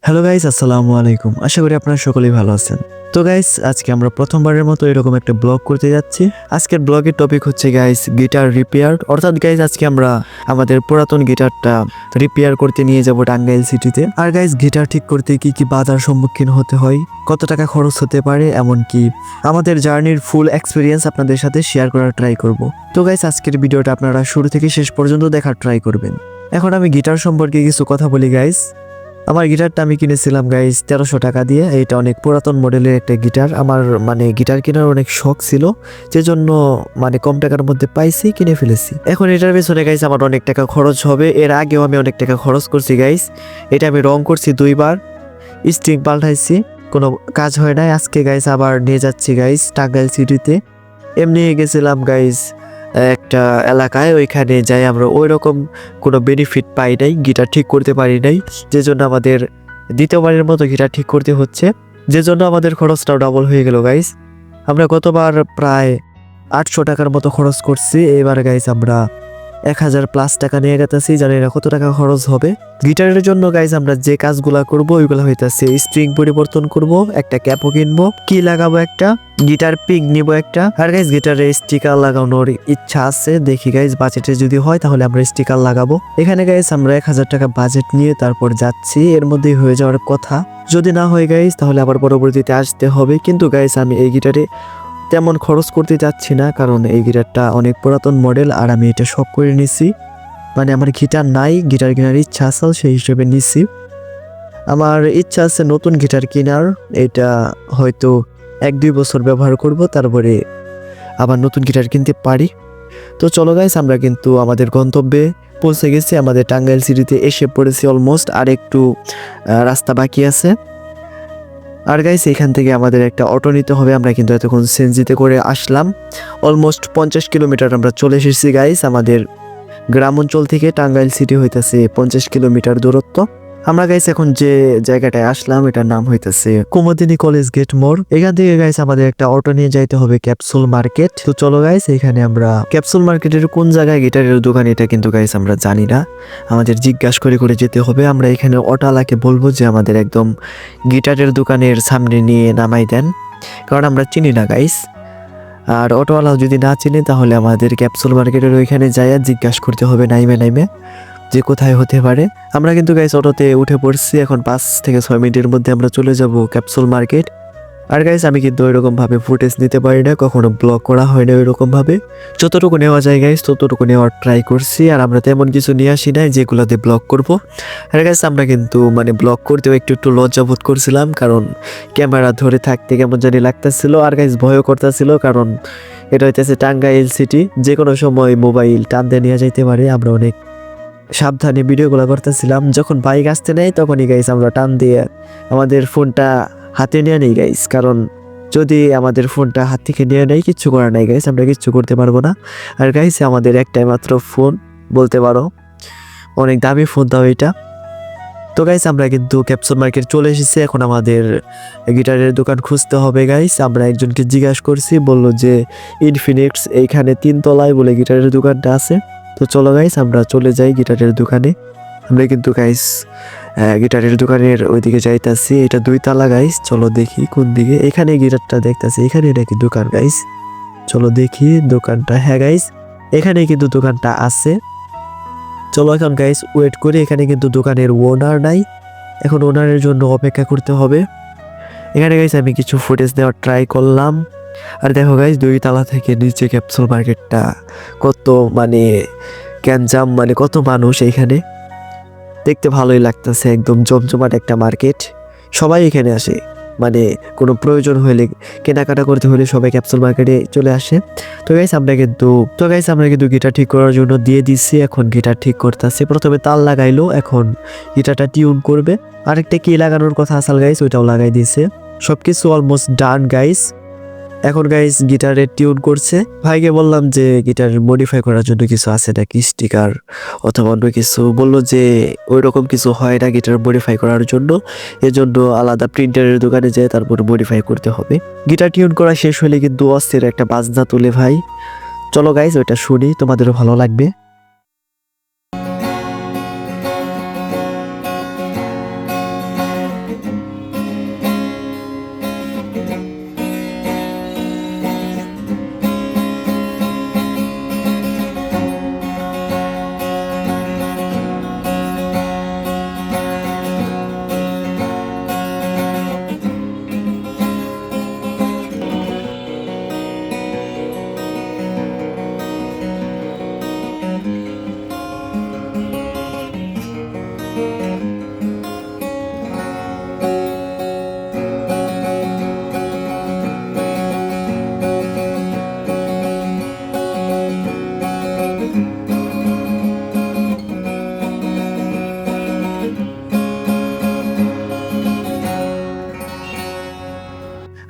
Hello guys, আসসালামু আলাইকুম। আশা করি আপনারা সকলেই ভালো আছেন। তো গাইস, আজকে আমরা প্রথমবারের মতো এরকম একটা ব্লগ করতে যাচ্ছি। আজকের ব্লগের টপিক হচ্ছে গাইস গিটার রিপেয়ার। অর্থাৎ গাইস, আজকে আমরা আমাদের পুরাতন গিটারটা রিপেয়ার করতে নিয়ে যাব টাঙ্গাইল সিটিতে। আর গাইস, গিটার ঠিক করতে কি কি বাধার সম্মুখীন হতে হয়, কত টাকা খরচ হতে পারে, এমনকি আমাদের জার্নির ফুল এক্সপিরিয়েন্স আপনাদের সাথে শেয়ার করার ট্রাই করব। তো গাইস, আজকের ভিডিওটা আপনারা শুরু থেকে শেষ পর্যন্ত দেখার ট্রাই করবেন। এখন আমি গিটার সম্পর্কে কিছু কথা বলি গাইস। আমার গিটারটা আমি কিনেছিলাম গাইস 1300 টাকা দিয়ে। এটা অনেক পুরাতন মডেলের একটা গিটার। আমার গিটার কেনার অনেক শখ ছিল, যেজন্য কম টাকার মধ্যে পাইছি, কিনে ফেলেছি। এখন এটার পেছনে গাইস আমার অনেক টাকা খরচ হবে। এর আগেও আমি অনেক টাকা খরচ করছি গাইস। এটা আমি রং করছি 2বার, স্ট্রিং পাল্টাইছি, কোনো কাজ হয় নাই। আজকে গাইস আবার নিয়ে যাচ্ছি গাইস টাঙ্গাইল সিটিতে। এমনি গেছিলাম গাইস একটা এলাকায়, ওইখানে যাই আমরা ওই রকম কোনো বেনিফিট পাই নাই, গিটার ঠিক করতে পারি নাই, যে জন্য আমাদের দ্বিতীয়বারের মতো গিটার ঠিক করতে হচ্ছে, যে জন্য আমাদের খরচটাও ডাবল হয়ে গেল গাইস। আমরা গতবার প্রায় 800 টাকার মতো খরচ করছি, এবার গাইস আমরা 1000+ টাকা নিয়ে গেতেছি। জানি না কত টাকা খরচ হবে। গিটারের জন্য গাইস আমরা যে কাজগুলা করব ওইগুলা হইতাছে স্ট্রিং পরিবর্তন করব, একটা ক্যাপও কিনবো, কি লাগাবো, একটা গিটার পিক নিব একটা। আর গাইস গিটারে স্টিকার লাগানোর ইচ্ছা আছে, দেখি গাইস বাজেটে যদি হয় তাহলে আমরা স্টিকার লাগাবো। এখানে গাইস আমরা 1000 টাকা বাজেট নিয়ে তারপর যাচ্ছি, এর মধ্যেই হয়ে যাওয়ার কথা। যদি না হয় গাইস তাহলে আবার পরবর্তীতে আসতে হবে। কিন্তু গাইস আমি এই গিটারে তেমন খরচ করতে যাচ্ছি না, কারণ এই গিটারটা অনেক পুরাতন মডেল আর আমি এটা শখ করে নিছি। আমার গিটার নাই, গিটার কেনার ইচ্ছা আছে, সেই হিসেবে নিছি। আমার ইচ্ছা আছে নতুন গিটার কেনার। এটা হয়তো 1-2 বছর ব্যবহার করব, তারপরে আবার নতুন গিটার কিনতে পারি। তো চলো গাইস, আমরা কিন্তু আমাদের গন্তব্যে পৌঁছে গেছি। আমাদের টাঙ্গাইল সিটিতে এসে পড়েছি অলমোস্ট, আর একটু রাস্তা বাকি আছে। আর গাইস এখান থেকে আমাদের একটা অটো নিতে হবে। আমরা কিন্তু এতক্ষণ সিএনজিতে করে আসলাম। অলমোস্ট 50 কিলোমিটার আমরা চলে এসেছি গাইস। আমাদের গ্রাম অঞ্চল থেকে টাঙ্গাইল সিটি হইতেছে 50 কিলোমিটার দূরত্ব। আমরা গাইস এখন যে জায়গাটায় আসলাম এটার নাম হইতেছে কুমুদিনী কলেজ গেট মোড়। এখান থেকে গাইস আমাদের একটা অটো নিয়ে যাইতে হবে ক্যাপসুল মার্কেট। তো চলো গাইস, এখানে আমরা ক্যাপসুল মার্কেটের কোন জায়গায় গিটারের দোকান এটা কিন্তু গাইস আমরা জানি না, আমাদের জিজ্ঞাসা করে করে যেতে হবে। আমরা এখানে অটোওয়ালাকে বলবো যে আমাদের একদম গিটারের দোকানের সামনে নিয়ে নামাই দেন, কারণ আমরা চিনি না গাইস। আর অটোওয়ালা যদি না চিনি তাহলে আমাদের ক্যাপসুল মার্কেটের ওইখানে যাইয়া জিজ্ঞাসা করতে হবে নাইমে নাইমে যে কোথায় হতে পারে। আমরা কিন্তু গাইস অটোতে উঠে পড়ছি। এখন 5 থেকে 6 মিনিটের মধ্যে আমরা চলে যাব ক্যাপসুল মার্কেট। আর গাইস আমি কিন্তু ওইরকম ভাবে ফুটেজ নিতে পারি না, কখনো ব্লগ করা হয় না ওইরকম ভাবে। যতটুকু নেওয়া যায় গাইস ততটুকু নেওয়ার ট্রাই করছি। আর আমরা তেমন কিছু নিয়ে আসি নাই যেগুলোতে ব্লগ করব। আর গাইস আমরা কিন্তু ব্লগ করতেও একটু একটু লজ্জা বোধ করছিলাম, কারণ ক্যামেরা ধরে থাকতে কেমন জানি লাগতেছিল। আর গাইস ভয়ও করতেছিল, কারণ এটা হইতেছে টাঙ্গাইল সিটি, যে কোনো সময় মোবাইল টান দিয়ে নিয়ে যাইতে পারে। আমরা অনেক সাবধানে ভিডিওগুলো করতেছিলাম। যখন বাইক আসতে নেই তখনই গাইস আমরা টান দিয়ে আমাদের ফোনটা হাতে নিয়ে নেই গাইস, কারণ যদি আমাদের ফোনটা হাত থেকে নিয়ে নেই কিচ্ছু করার নাই গাইস, আমরা কিচ্ছু করতে পারবো না। আর গাইস আমাদের একটাই মাত্র ফোন বলতে পারো, অনেক দামি ফোন দাও এটা। তো গাইস আমরা কিন্তু ক্যাপসুল মার্কেট চলে এসেছি। এখন আমাদের গিটারের দোকান খুঁজতে হবে গাইস। আমরা একজনকে জিজ্ঞাসা করছি, বললো যে ইনফিনিক্স এইখানে 3 তলায় বলে গিটারের দোকানটা আছে। তো চলো গাইস আমরা চলে যাই গিটারের দোকানে। আমরা কিন্তু গাইস গিটারের দোকানের ওইদিকে যাইতাছি। এটা 2 তলা গাইস, চলো দেখি কোন দিকে। এখানে গিটারটা দেখতাছি, এখানে নাকি দোকান গাইস। চলো দেখি দোকানটা। হ্যাঁ গাইস, এখানে কিন্তু দোকানটা আছে। চলো এখন গাইস ওয়েট করি। এখানে কিন্তু দোকানের ওনার নাই, এখন ওনারের জন্য অপেক্ষা করতে হবে। এখানে গাইস আমি কিছু ফুটেজ দেওয়ার ট্রাই করলাম। আর দেখো গাইস 2 তলা থেকে নিচে ক্যাপসুল মার্কেটটা কত গ্যাঞ্জাম, কত মানুষ এখানে। দেখতে ভালোই লাগতেছে, একদম জমজমাট একটা মার্কেট। সবাই এখানে আসে, কোনো প্রয়োজন হলে, কেনাকাটা করতে হলে সবাই ক্যাপসুল মার্কেটে চলে আসে। তো গাইস আমরা কিন্তু গিটার ঠিক করার জন্য দিয়ে দিচ্ছি। এখন গিটার ঠিক করতেছে। প্রথমে তার লাগাইলো, এখন গিটারটা টিউন করবে। আরেকটা কি লাগানোর কথা আসাল গাইস, ওইটাও লাগাই দিয়েছে। সবকিছু অলমোস্ট ডান গাইস। এখন গাইস গিটারের টিউন করছে। ভাইকে বললাম যে গিটার মডিফাই করার জন্য কিছু আছে নাকি, স্টিকার অথবা অন্য কিছু। বললো যে ওই রকম কিছু হয় না গিটার মডিফাই করার জন্য, এজন্য আলাদা প্রিন্টারের দোকানে যেয়ে তারপর মডিফাই করতে হবে। গিটার টিউন করা শেষ হলে কিন্তু অস্থির একটা বাজনা তুলে ভাই। চলো গাইস ওইটা শুনি, তোমাদেরও ভালো লাগবে।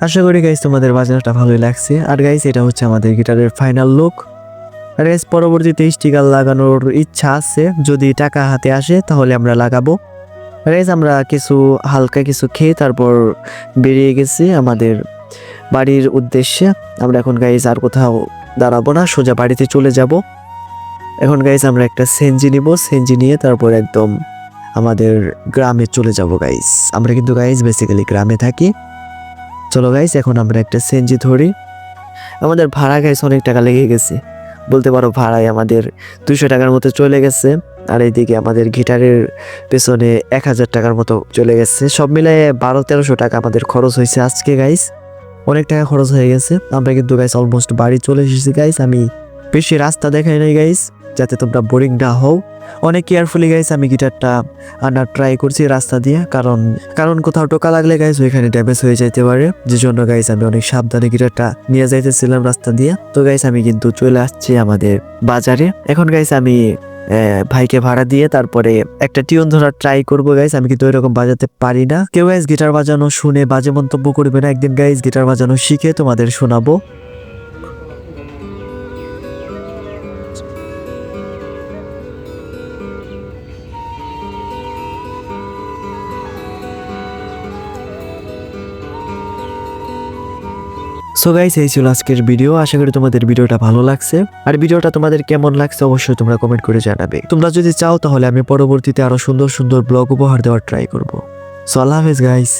আশা করি গাইস তোমাদের বাজানোটা ভালোই লাগছে। আর গাইস এটা হচ্ছে আমাদের গিটারের ফাইনাল লুক। আর গাইস পরবর্তীতে স্টিকার লাগানোর ইচ্ছা আছে, যদি টাকা হাতে আসে তাহলে আমরা লাগাবো। আর গাইস আমরা হালকা কিছু খেয়ে তারপর বেরিয়ে গেছি আমাদের বাড়ির উদ্দেশ্যে। আমরা এখন গাইস আর কোথাও দাঁড়াবো না, সোজা বাড়িতে চলে যাব। এখন গাইস আমরা একটা সেনজি নিব, সেনজি নিয়ে তারপর একদম আমাদের গ্রামে চলে যাব গাইস। আমরা কিন্তু গাইস বেসিক্যালি গ্রামে থাকি। চলো গাইস এখন আমরা একটা সেনজি ধরি। আমাদের ভাড়া গাইস অনেক টাকা লেগে গেছে, বলতে পারো ভাড়ায় আমাদের 200 টাকার মতো চলে গেছে। আর এইদিকে আমাদের গিটারের পেছনে 1000 টাকার মতো চলে গেছে। সব মিলাই 1200-1300 টাকা আমাদের খরচ হয়েছে আজকে গাইস। অনেক টাকা খরচ হয়ে গেছে। আমরা কিন্তু গাইস অলমোস্ট বাড়ি চলে এসেছি গাইস। আমি বেশি রাস্তা দেখাই নাই গাইস, যাতে তোমরা বোরিং না হও। অনেক কেয়ারফুলি গাইস আমি গিটারটা আনার ট্রাই করছি রাস্তা দিয়ে, কারণ কোথাও টোকা লাগলে গাইস ওইখানে ড্যামেজ হয়ে যাইতে পারে, যে জন্য গাইস আমি অনেক সাবধানে গিটারটা নিয়ে যাইতেছিলাম রাস্তা দিয়ে। তো গাইস আমি কিন্তু চলে আসছি আমাদের বাজারে। এখন গাইস আমি ভাইকে ভাড়া দিয়ে তারপরে একটা টিউন ধরার ট্রাই করবো গাইস। আমি কিন্তু ওইরকম বাজাতে পারি না। কেউ গাইস গিটার বাজানো শুনে বাজে মন্তব্য করবে না, একদিন গাইস গিটার বাজানো শিখে তোমাদের শোনাবো। সো গাইস এই ছিল আজকের ভিডিও। আশা করি তোমাদের ভিডিওটা ভালো লাগছে। আর ভিডিওটা তোমাদের কেমন লাগছে অবশ্যই তোমরা কমেন্ট করে জানাবে। তোমরা যদি চাও তাহলে আমি পরবর্তীতে আরো সুন্দর সুন্দর ব্লগ উপহার দেওয়ার ট্রাই করব। সো আল্লাহ হাফেজ গাইস।